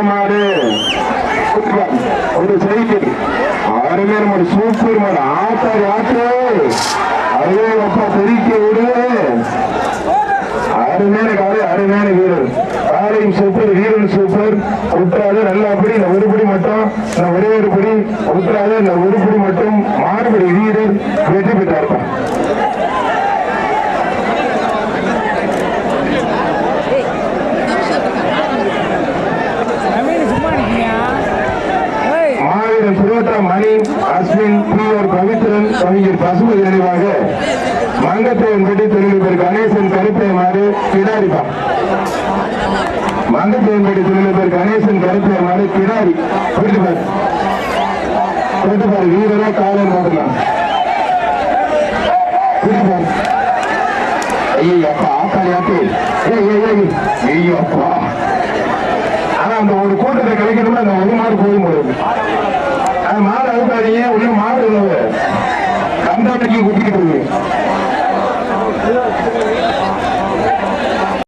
மாடு ஒரு சைக்கிள் அருமையான மாடு சூப்பர் மாடு ஆத்தாரி ஆத்து அதே அப்பா தெரிக்க விடு அருமையான காலை அருமையான வீரர் காலையும் சூப்பர் வீரன் சூப்பர் விட்டுறாது நல்லபடி இந்த ஒருபடி மட்டும் ஒரே ஒரு படி விட்டுறாது இந்த ஒருபடி மட்டும் மாறுபடி வீரர் வெற்றி பெற்றார். மணி அஸ்வின் பிஆர் பவித்ரன் கவிஞர் பசுபதி நினைவாக மங்கத்தேவன்பட்டி தொழிலதிபர் கணேசன் கருப்பையமாறு கிடாரிப்பா மங்கத்தேவன்பட்டி தொழிலதிபர் கணேசன் கருப்பையமாறு கிடாரி போட்டுப்பார் வீரரா காலம் போடலாம் ஐயப்பா ஆக்காளியாத்து ஐயப்பா ஆனா அந்த ஒரு கூட்டத்தை கிடைக்கணும்னா அந்த ஒரு மாடு போய் முடியும் மாடு அவுக்காதீங்க உள்ள